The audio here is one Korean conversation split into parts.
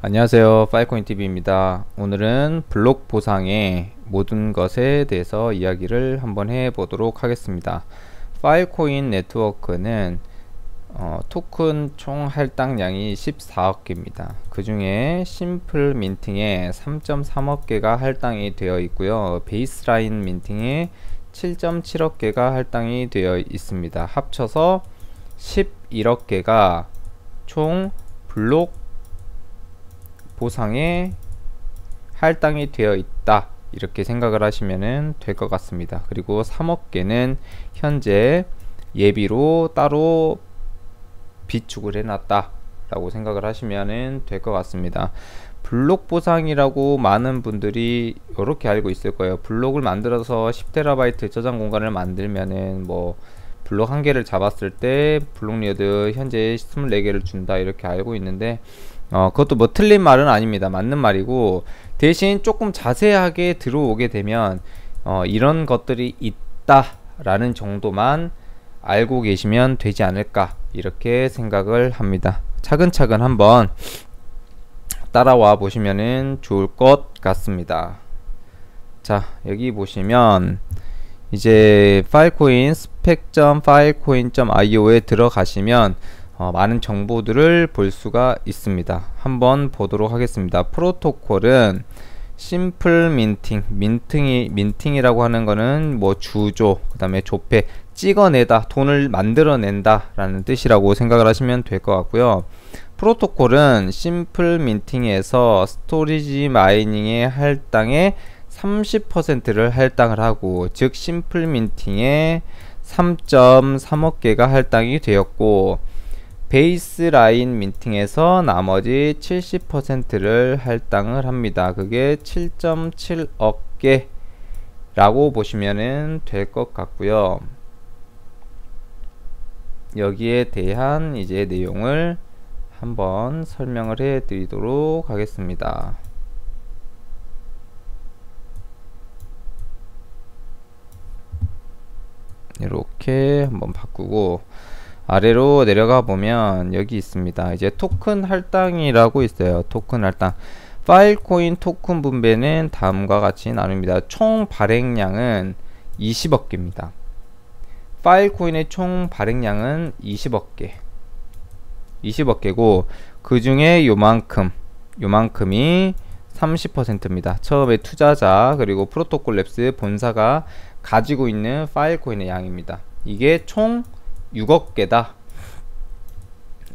안녕하세요, 파이코인TV입니다. 오늘은 블록 보상의 모든 것에 대해서 이야기를 한번 해보도록 하겠습니다. 파일코인 네트워크는 토큰 총 할당량이 14억 개입니다. 그 중에 심플 민팅에 3.3억 개가 할당이 되어 있고요. 베이스라인 민팅에 7.7억 개가 할당이 되어 있습니다. 합쳐서 11억 개가 총 블록 보상에 할당이 되어 있다, 이렇게 생각을 하시면 될 것 같습니다. 그리고 3억 개는 현재 예비로 따로 비축을 해놨다 라고 생각을 하시면 될 것 같습니다. 블록 보상이라고 많은 분들이 이렇게 알고 있을 거예요. 블록을 만들어서 10TB 저장 공간을 만들면은 뭐 블록 한 개를 잡았을 때 블록 리어드 현재 24개를 준다, 이렇게 알고 있는데 그것도 뭐 틀린 말은 아닙니다. 맞는 말이고, 대신 조금 자세하게 들어오게 되면 이런 것들이 있다 라는 정도만 알고 계시면 되지 않을까, 이렇게 생각을 합니다. 차근차근 한번 따라와 보시면 좋을 것 같습니다. 자, 여기 보시면 이제 파일코인 spec.filecoin.io에 들어가시면 많은 정보들을 볼 수가 있습니다. 한번 보도록 하겠습니다. 프로토콜은 심플 민팅이라고 하는 거는 뭐 주조, 그 다음에 조폐, 찍어내다, 돈을 만들어낸다 라는 뜻이라고 생각을 하시면 될 것 같고요. 프로토콜은 심플 민팅에서 스토리지 마이닝의 할당의 30%를 할당을 하고, 즉 심플 민팅에 3.3억 개가 할당이 되었고, 베이스라인 민팅에서 나머지 70%를 할당을 합니다. 그게 7.7억 개라고 보시면 될 것 같고요. 여기에 대한 이제 내용을 한번 설명을 해 드리도록 하겠습니다. 이렇게 한번 바꾸고 아래로 내려가 보면 여기 있습니다. 이제 토큰 할당이라고 있어요. 토큰 할당. 파일코인 토큰 분배는 다음과 같이 나눕니다. 총 발행량은 20억 개입니다. 파일코인의 총 발행량은 20억 개. 20억 개고, 그 중에 요만큼이 30%입니다. 처음에 투자자 그리고 프로토콜 랩스 본사가 가지고 있는 파일코인의 양입니다. 이게 총 6억 개다.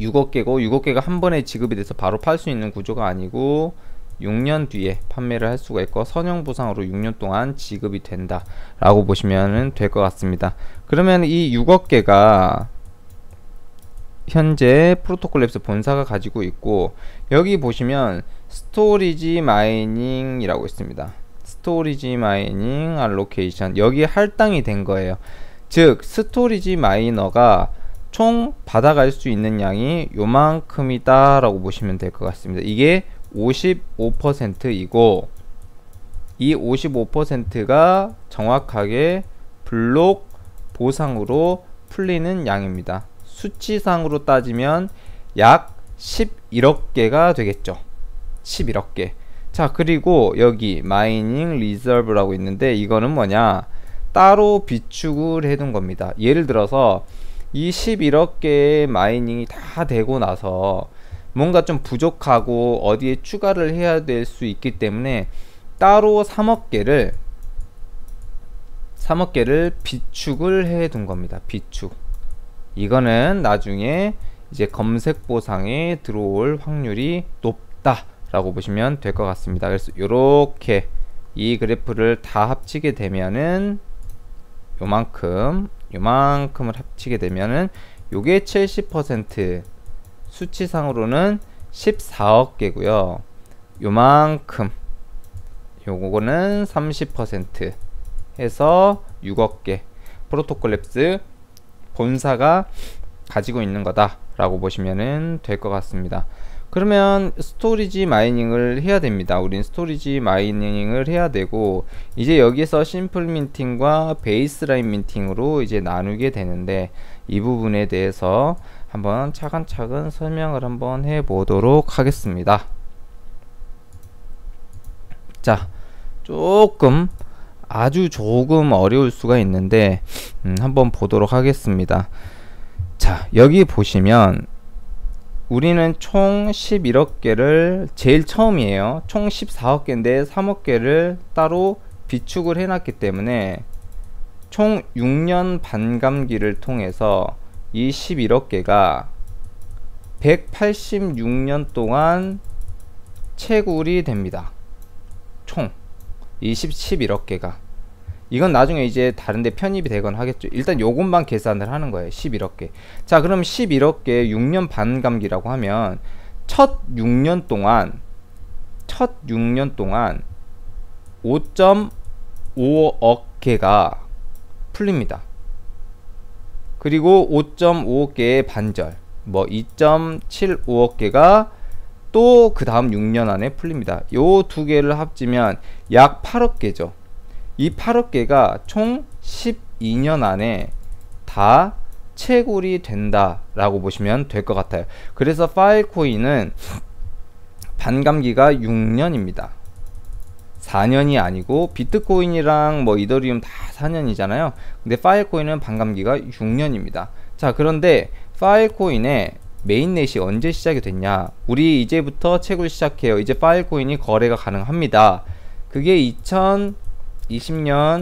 6억 개고, 6억 개가 한 번에 지급이 돼서 바로 팔 수 있는 구조가 아니고 6년 뒤에 판매를 할 수가 있고, 선형보상으로 6년 동안 지급이 된다 라고 보시면 될 것 같습니다. 그러면 이 6억 개가 현재 프로토콜 랩스 본사가 가지고 있고, 여기 보시면 스토리지 마이닝 이라고 있습니다. 스토리지 마이닝 알로케이션, 여기에 할당이 된 거예요. 즉 스토리지 마이너가 총 받아갈 수 있는 양이 요만큼이다 라고 보시면 될 것 같습니다. 이게 55%이고, 이 55%가 정확하게 블록 보상으로 풀리는 양입니다. 수치상으로 따지면 약 11억 개가 되겠죠. 11억 개. 자, 그리고 여기 마이닝 리저브라고 있는데, 이거는 뭐냐, 따로 비축을 해둔 겁니다. 예를 들어서 이 11억 개의 마이닝이 다 되고 나서 뭔가 좀 부족하고 어디에 추가를 해야 될 수 있기 때문에 따로 3억 개를 비축을 해둔 겁니다. 비축. 이거는 나중에 이제 검색 보상에 들어올 확률이 높다 라고 보시면 될 것 같습니다. 그래서 요렇게 이 그래프를 다 합치게 되면은 요만큼을 합치게 되면은 요게 70%, 수치상으로는 14억 개고요. 요거는 30% 해서 6억 개. 프로토콜 랩스 본사가 가지고 있는 거다 라고 보시면 될 것 같습니다. 그러면 스토리지 마이닝을 해야 됩니다. 우린 스토리지 마이닝을 해야 되고, 이제 여기서 심플 민팅과 베이스라인 민팅으로 이제 나누게 되는데, 이 부분에 대해서 한번 차근차근 설명을 한번 해 보도록 하겠습니다. 자, 조금 아주 조금 어려울 수가 있는데 한번 보도록 하겠습니다. 자, 여기 보시면 우리는 총 11억 개를 제일 처음이에요. 총 14억 개인데 3억 개를 따로 비축을 해놨기 때문에 총 6년 반감기를 통해서 이 11억 개가 186년 동안 채굴이 됩니다. 총 이 11억 개가. 이건 나중에 이제 다른데 편입이 되거나 하겠죠. 일단 요것만 계산을 하는 거예요. 11억 개. 자, 그럼 11억 개 6년 반감기라고 하면 첫 6년 동안 5.5억 개가 풀립니다. 그리고 5.5억 개의 반절, 뭐 2.75억 개가 또 그 다음 6년 안에 풀립니다. 요 두 개를 합치면 약 8억 개죠. 이 8억 개가 총 12년 안에 다 채굴이 된다라고 보시면 될 것 같아요. 그래서 파일코인은 반감기가 6년입니다. 4년이 아니고 비트코인이랑 뭐 이더리움 다 4년이잖아요. 근데 파일코인은 반감기가 6년입니다. 자, 그런데 파일코인의 메인넷이 언제 시작이 됐냐? 우리 이제부터 채굴 시작해요. 이제 파일코인이 거래가 가능합니다. 그게 2020년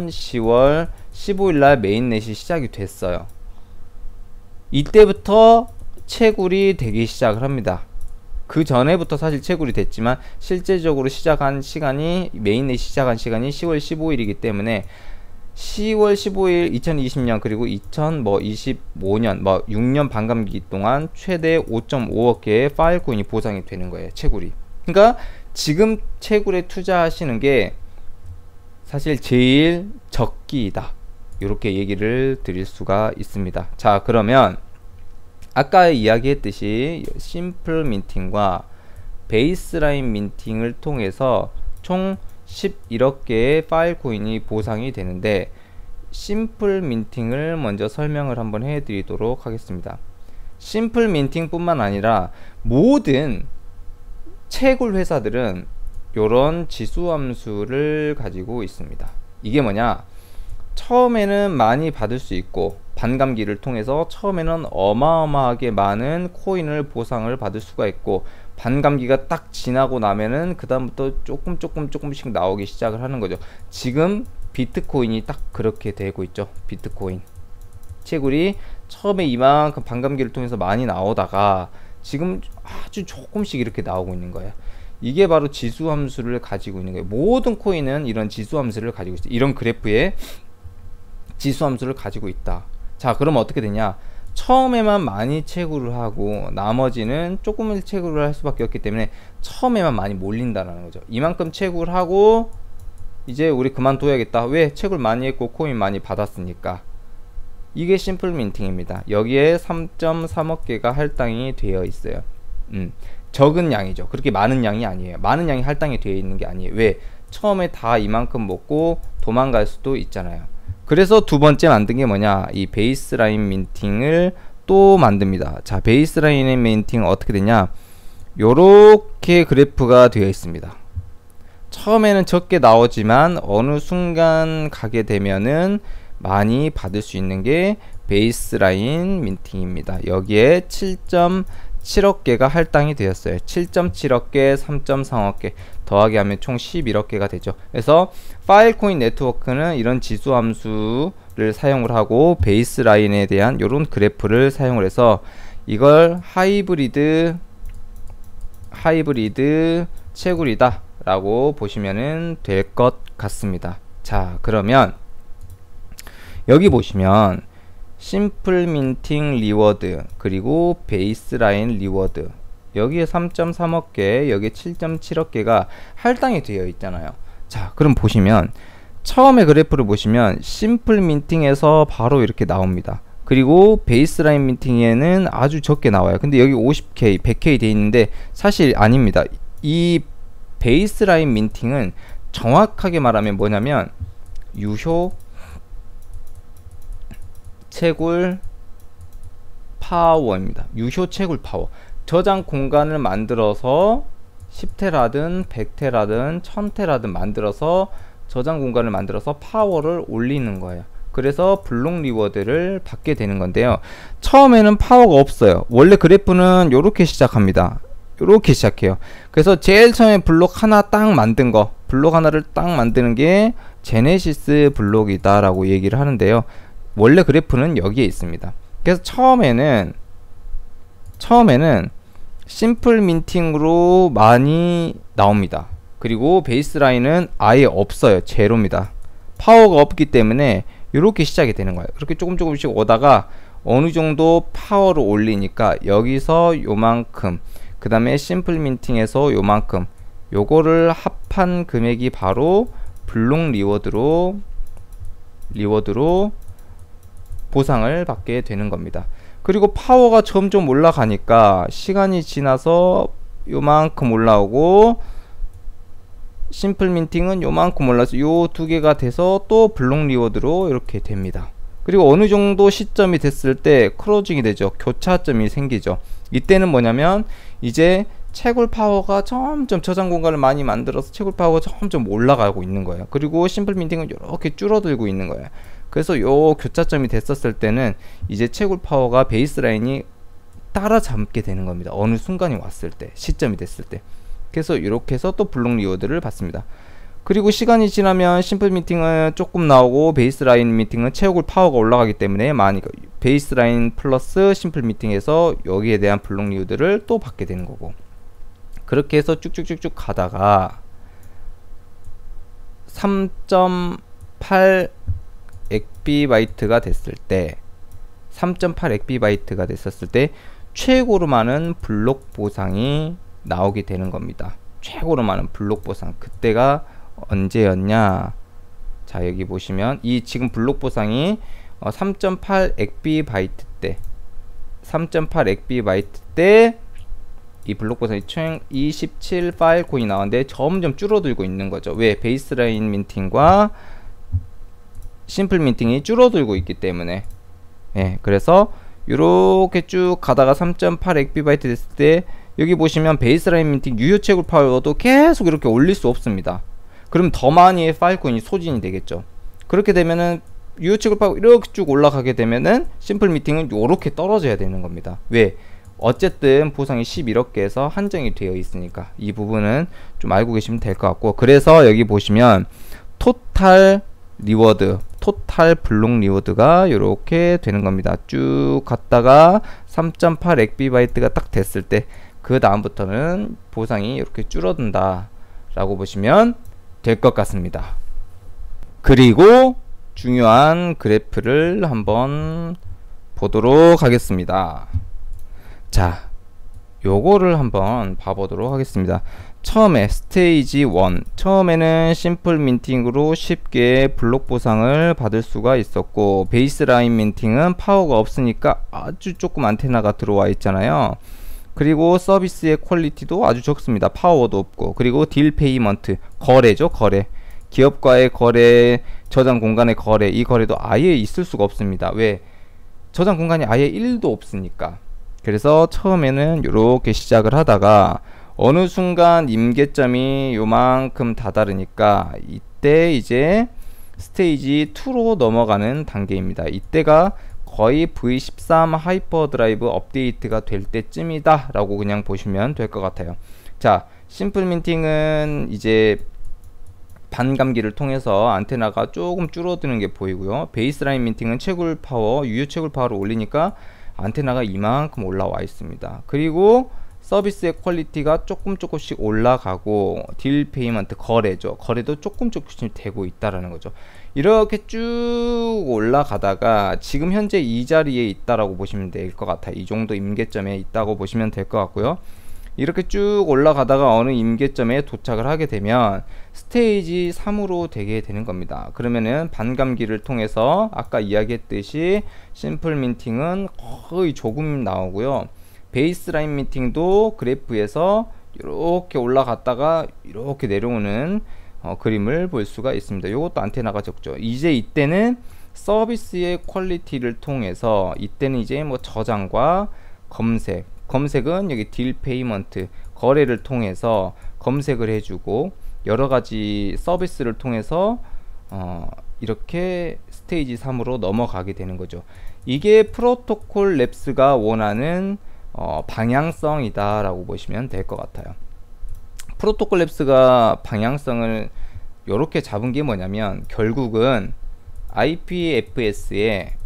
10월 15일날 메인넷이 시작이 됐어요. 이때부터 채굴이 되기 시작을 합니다. 그 전에부터 사실 채굴이 됐지만 실제적으로 시작한 시간이 메인넷이 시작한 시간이 10월 15일이기 때문에 10월 15일 2020년 그리고 2025년 6년 반감기 동안 최대 5.5억 개의 파일코인이 보상이 되는 거예요. 채굴이. 그러니까 지금 채굴에 투자하시는 게 사실 제일 적기이다. 이렇게 얘기를 드릴 수가 있습니다. 자, 그러면 아까 이야기했듯이 심플 민팅과 베이스라인 민팅을 통해서 총 11억 개의 파일코인이 보상이 되는데 심플 민팅을 먼저 설명을 한번 해드리도록 하겠습니다. 심플 민팅 뿐만 아니라 모든 채굴 회사들은 요런 지수함수를 가지고 있습니다. 이게 뭐냐? 처음에는 많이 받을 수 있고 반감기를 통해서 처음에는 어마어마하게 많은 코인을 보상을 받을 수가 있고 반감기가 딱 지나고 나면은 그 다음부터 조금씩 나오기 시작을 하는 거죠. 지금 비트코인이 딱 그렇게 되고 있죠. 비트코인 채굴이 처음에 이만큼 반감기를 통해서 많이 나오다가 지금 아주 조금씩 이렇게 나오고 있는 거예요. 이게 바로 지수함수를 가지고 있는 거예요. 모든 코인은 이런 지수함수를 가지고 있어요. 이런 그래프에 지수함수를 가지고 있다. 자, 그럼 어떻게 되냐? 처음에만 많이 채굴을 하고 나머지는 조금을 채굴을 할 수밖에 없기 때문에 처음에만 많이 몰린다는 거죠. 이만큼 채굴하고 이제 우리 그만둬야겠다. 왜? 채굴 많이 했고 코인 많이 받았으니까. 이게 심플 민팅입니다. 여기에 3.3억 개가 할당이 되어 있어요. 적은 양이죠. 그렇게 많은 양이 아니에요. 많은 양이 할당이 되어 있는 게 아니에요. 왜? 처음에 다 이만큼 먹고 도망갈 수도 있잖아요. 그래서 두 번째 만든 게 뭐냐? 이 베이스라인 민팅을 또 만듭니다. 자, 베이스라인의 민팅 어떻게 되냐? 요렇게 그래프가 되어 있습니다. 처음에는 적게 나오지만 어느 순간 가게 되면은 많이 받을 수 있는 게 베이스라인 민팅입니다. 여기에 7.7억 개가 할당이 되었어요. 7.7억 개, 3.3억 개 더하기 하면 총 11억 개가 되죠. 그래서 파일코인 네트워크는 이런 지수 함수를 사용을 하고 베이스라인에 대한 이런 그래프를 사용을 해서 이걸 하이브리드 채굴이다 라고 보시면은 될 것 같습니다. 자, 그러면 여기 보시면 심플 민팅 리워드 그리고 베이스라인 리워드 여기에 3.3억 개 여기에 7.7억 개가 할당이 되어 있잖아요. 자, 그럼 보시면 처음에 그래프를 보시면 심플 민팅에서 바로 이렇게 나옵니다. 그리고 베이스라인 민팅에는 아주 적게 나와요. 근데 여기 50K 100K 돼 있는데 사실 아닙니다. 이 베이스라인 민팅은 정확하게 말하면 뭐냐면 유효 채굴 파워입니다. 유효 채굴 파워. 저장 공간을 만들어서 10테라든 100테라든 1000테라든 만들어서 저장 공간을 만들어서 파워를 올리는 거예요. 그래서 블록 리워드를 받게 되는 건데요. 처음에는 파워가 없어요. 원래 그래프는 이렇게 시작합니다. 이렇게 시작해요. 그래서 제일 처음에 블록 하나 딱 만든 거, 블록 하나를 딱 만드는 게 제네시스 블록이다 라고 얘기를 하는데요. 원래 그래프는 여기에 있습니다. 그래서 처음에는 심플 민팅으로 많이 나옵니다. 그리고 베이스라인은 아예 없어요. 제로입니다. 파워가 없기 때문에 이렇게 시작이 되는 거예요. 그렇게 조금씩 오다가 어느 정도 파워를 올리니까 여기서 요만큼, 그 다음에 심플 민팅에서 요만큼, 요거를 합한 금액이 바로 블록 리워드로 보상을 받게 되는 겁니다. 그리고 파워가 점점 올라가니까 시간이 지나서 요만큼 올라오고, 심플 민팅은 요만큼 올라서 요 두 개가 돼서 또 블록 리워드로 이렇게 됩니다. 그리고 어느 정도 시점이 됐을 때 크로징이 되죠. 교차점이 생기죠. 이때는 뭐냐면 이제 채굴 파워가 점점 저장 공간을 많이 만들어서 채굴 파워가 점점 올라가고 있는 거예요. 그리고 심플 민팅은 이렇게 줄어들고 있는 거예요. 그래서 요 교차점이 됐었을 때는 이제 채굴 파워가 베이스라인이 따라잡게 되는 겁니다. 어느 순간이 왔을 때, 시점이 됐을 때. 그래서 이렇게 해서 또 블록 리워드를 받습니다. 그리고 시간이 지나면 심플 민팅은 조금 나오고 베이스라인 민팅은 채굴 파워가 올라가기 때문에 많이 베이스라인 플러스 심플 민팅에서 여기에 대한 블록 리워드를 또 받게 되는 거고, 그렇게 해서 쭉쭉쭉쭉 가다가 3.8 엑비바이트가 됐을 때 3.8 엑비바이트가 됐었을 때 최고로 많은 블록 보상이 나오게 되는 겁니다. 최고로 많은 블록 보상. 그때가 언제였냐? 자, 여기 보시면 이 지금 블록 보상이 3.8 엑비바이트 때 3.8 엑비바이트 때 이 블록 보상이 총 27 파일 코인이 나왔는데 점점 줄어들고 있는 거죠. 왜? 베이스라인 민팅과 심플 민팅이 줄어들고 있기 때문에. 예, 그래서 이렇게 쭉 가다가 3.8 엑비바이트 됐을 때 여기 보시면 베이스라인 민팅 유효 채굴 파워도 계속 이렇게 올릴 수 없습니다. 그럼 더 많이의 파일 코인이 소진이 되겠죠. 그렇게 되면은 유효 채굴 파워 이렇게 쭉 올라가게 되면은 심플 민팅은 이렇게 떨어져야 되는 겁니다. 왜? 어쨌든 보상이 11억 개에서 한정이 되어 있으니까 이 부분은 좀 알고 계시면 될 것 같고, 그래서 여기 보시면 토탈 리워드, 토탈 블록 리워드가 이렇게 되는 겁니다. 쭉 갔다가 3.8 엑비바이트가 딱 됐을 때 그 다음부터는 보상이 이렇게 줄어든다 라고 보시면 될 것 같습니다. 그리고 중요한 그래프를 한번 보도록 하겠습니다. 자, 요거를 한번 봐보도록 하겠습니다. 처음에 스테이지 1, 처음에는 심플 민팅으로 쉽게 블록 보상을 받을 수가 있었고, 베이스라인 민팅은 파워가 없으니까 아주 조금 안테나가 들어와 있잖아요. 그리고 서비스의 퀄리티도 아주 적습니다. 파워도 없고. 그리고 딜 페이먼트, 거래죠, 거래. 기업과의 거래, 저장 공간의 거래, 이 거래도 아예 있을 수가 없습니다. 왜? 저장 공간이 아예 1도 없으니까. 그래서 처음에는 이렇게 시작을 하다가 어느 순간 임계점이 요만큼 다다르니까 이때 이제 스테이지 2로 넘어가는 단계입니다. 이때가 거의 V13 하이퍼드라이브 업데이트가 될 때쯤이다 라고 그냥 보시면 될 것 같아요. 자, 심플 민팅은 이제 반감기를 통해서 안테나가 조금 줄어드는 게 보이고요. 베이스라인 민팅은 채굴 파워, 유효 채굴 파워를 올리니까 안테나가 이만큼 올라와 있습니다. 그리고 서비스의 퀄리티가 조금씩 올라가고, 딜 페이먼트, 거래죠. 거래도 조금씩 되고 있다라는 거죠. 이렇게 쭉 올라가다가 지금 현재 이 자리에 있다라고 보시면 될 것 같아요. 이 정도 임계점에 있다고 보시면 될 것 같고요. 이렇게 쭉 올라가다가 어느 임계점에 도착을 하게 되면 스테이지 3으로 되게 되는 겁니다. 그러면은 반감기를 통해서 아까 이야기했듯이 심플 민팅은 거의 조금 나오고요. 베이스라인 민팅도 그래프에서 이렇게 올라갔다가 이렇게 내려오는 그림을 볼 수가 있습니다. 이것도 안테나가 적죠. 이제 이때는 서비스의 퀄리티를 통해서 이때는 이제 뭐 저장과 검색은 여기 딜 페이먼트, 거래를 통해서 검색을 해주고 여러가지 서비스를 통해서 이렇게 스테이지 3으로 넘어가게 되는 거죠. 이게 프로토콜 랩스가 원하는 방향성이다 라고 보시면 될 것 같아요. 프로토콜 랩스가 방향성을 이렇게 잡은 게 뭐냐면, 결국은 IPFS의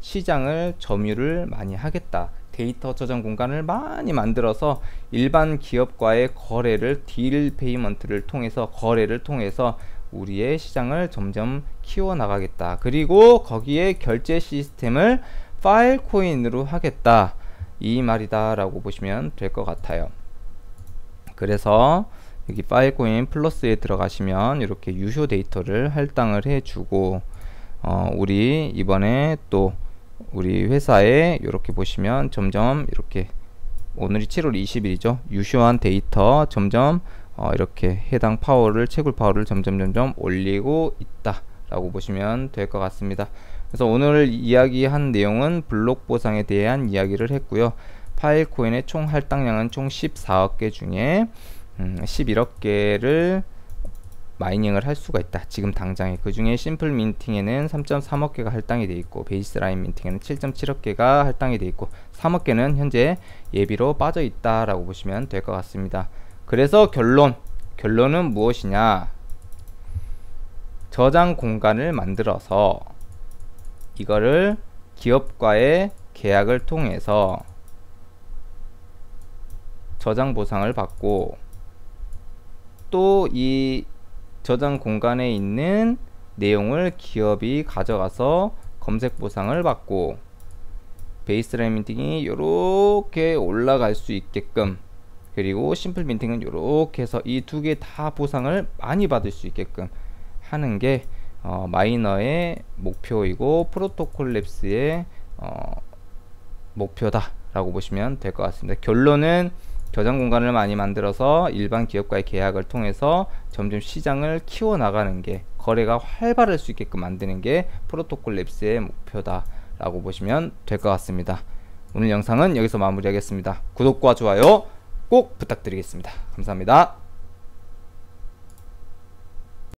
시장을 점유를 많이 하겠다, 데이터 저장 공간을 많이 만들어서 일반 기업과의 거래를, 딜 페이먼트를 통해서, 거래를 통해서 우리의 시장을 점점 키워나가겠다, 그리고 거기에 결제 시스템을 파일코인으로 하겠다, 이 말이다 라고 보시면 될 것 같아요. 그래서 여기 파일코인 플러스에 들어가시면 이렇게 유효 데이터를 할당을 해주고, 우리 이번에 또 우리 회사에 이렇게 보시면 점점 이렇게, 오늘이 7월 20일이죠. 유효한 데이터 점점 이렇게 해당 파워를, 채굴 파워를 점점 올리고 있다 라고 보시면 될 것 같습니다. 그래서 오늘 이야기한 내용은 블록 보상에 대한 이야기를 했고요. 파일코인의 총 할당량은 총 14억 개 중에 11억 개를 마이닝을 할 수가 있다, 지금 당장에. 그 중에 심플 민팅에는 3.3억 개가 할당이 되어 있고, 베이스라인 민팅에는 7.7억 개가 할당이 되어 있고, 3억 개는 현재 예비로 빠져 있다 라고 보시면 될 것 같습니다. 그래서 결론은 무엇이냐, 저장 공간을 만들어서 이거를 기업과의 계약을 통해서 저장 보상을 받고, 또 이 저장 공간에 있는 내용을 기업이 가져가서 검색 보상을 받고, 베이스라인 민팅이 이렇게 올라갈 수 있게끔, 그리고 심플 민팅은 이렇게 해서 이 두 개 다 보상을 많이 받을 수 있게끔 하는 게 마이너의 목표이고 프로토콜 랩스의 목표다 라고 보시면 될 것 같습니다. 결론은 저장 공간을 많이 만들어서 일반 기업과의 계약을 통해서 점점 시장을 키워나가는 게, 거래가 활발할 수 있게끔 만드는 게 프로토콜 랩스의 목표다 라고 보시면 될 것 같습니다. 오늘 영상은 여기서 마무리하겠습니다. 구독과 좋아요 꼭 부탁드리겠습니다. 감사합니다.